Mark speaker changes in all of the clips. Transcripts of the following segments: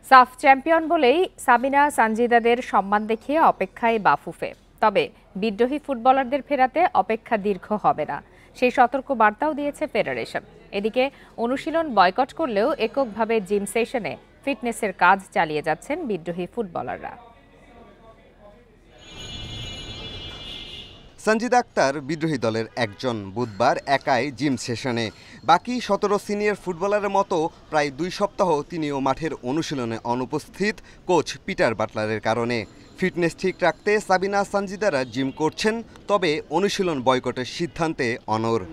Speaker 1: সাফ চ্যাম্পিয়ন বলেই সাবিনা সানজিদাদের সম্মান দেখিয়ে অপেক্ষায় বাফুফে। তবে বিদ্রোহী ফুটবলারদের ফেরাতে অপেক্ষা দীর্ঘ হবে না, সেই সতর্ক বার্তাও দিয়েছে ফেডারেশন। এদিকে অনুশীলন বয়কট করলেও এককভাবে জিম সেশনে ফিটনেসের কাজ চালিয়ে যাচ্ছেন বিদ্রোহী ফুটবলাররা।
Speaker 2: সঞ্জিদা আক্তার বিদ্রোহী দলের একজন, বুধবার একাই জিম সেশনে। বাকি 17 সিনিয়র ফুটবলারের মতো প্রায় 2 সপ্তাহ তিনিও মাঠের অনুশীলনে অনুপস্থিত কোচ পিটার বাটলারের কারণে। ফিটনেস ঠিক রাখতে সাবিনা সানজিদারা জিম করছেন, তবে অনুশীলন বয়কটের সিদ্ধান্তে অনড়।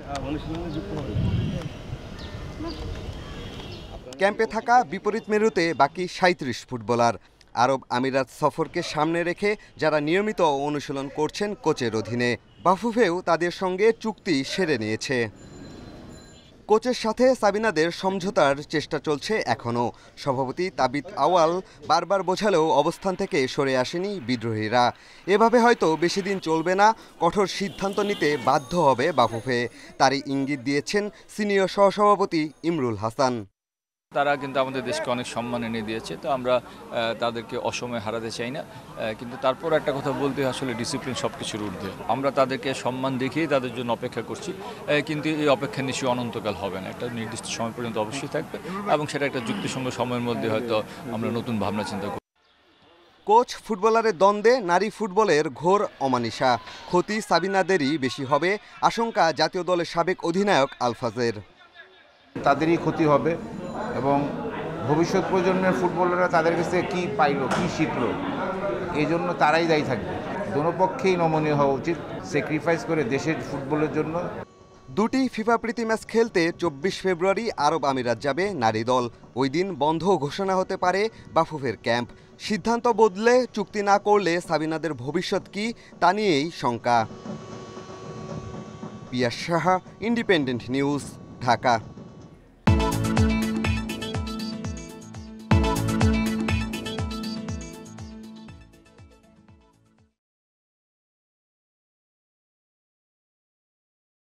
Speaker 2: ক্যাম্পে থাকা বিপরীত মেরুতে বাকি 37 ফুটবলার। আরব আমিরাত সফরকে সামনে রেখে যারা নিয়মিত অনুশীলন করছেন কোচের অধীনে। বাফুফেও তাদের সঙ্গে চুক্তি সেরে নিয়েছে। কোচের সাথে সাবিনাদের সমঝোতার চেষ্টা চলছে এখনও। সভাপতি তাবিত আওয়াল বারবার বোঝালেও অবস্থান থেকে সরে আসেনি বিদ্রোহীরা। এভাবে হয়তো বেশি দিন চলবে না, কঠোর সিদ্ধান্ত নিতে বাধ্য হবে বাফুফে। তারই ইঙ্গিত দিয়েছেন সিনিয়র সহসভাপতি ইমরুল হাসান।
Speaker 3: তারা কিন্তু আমাদের দেশকে অনেক সম্মান এনে দিয়েছে, তো আমরা তাদেরকে অসময়ে হারাতে চাই না। কিন্তু তারপর একটা কথা বলতে, আসলে ডিসিপ্লিন সব কিছুর ঊর্ধ্বে। আমরা তাদেরকে সম্মান দেখিয়ে তাদের জন্য অপেক্ষা করছি, কিন্তু এই অপেক্ষা নিশ্চয়ই অনন্তকাল হবে না, একটা নির্দিষ্ট সময় পর্যন্ত অবশ্যই থাকবে, এবং সেটা একটা যুক্তিসঙ্গত সময়ের মধ্যে হয়তো আমরা নতুন ভাবনা চিন্তা করব।
Speaker 2: কোচ ফুটবলারের দ্বন্দ্বে নারী ফুটবলের ঘোর অমানিসা। ক্ষতি সাবিনাদেরই বেশি হবে আশঙ্কা জাতীয় দলের সাবেক অধিনায়ক আলফাজের।
Speaker 4: তাদেরই ক্ষতি হবে এবং ভবিষ্যৎ প্রজন্মের ফুটবলাররা তাদের কাছে কী পাইলো, কী শিখলো, এই জন্য তারাই দায়ী থাকবে। দোনো পক্ষেই নমনীয় হওয়া উচিত, স্যাক্রিফাইস করে দেশের ফুটবলের জন্য।
Speaker 2: দুটি ফিফা প্রীতি ম্যাচ খেলতে 24 ফেব্রুয়ারি আরব আমিরাত যাবে নারী দল। ওই দিন বন্ধ ঘোষণা হতে পারে বাফুফের ক্যাম্প। সিদ্ধান্ত বদলে চুক্তি না করলে সাবিনাদের ভবিষ্যৎ কি, তা নিয়েই শঙ্কা। পিয়াস সাহা, ইন্ডিপেন্ডেন্ট নিউজ, ঢাকা।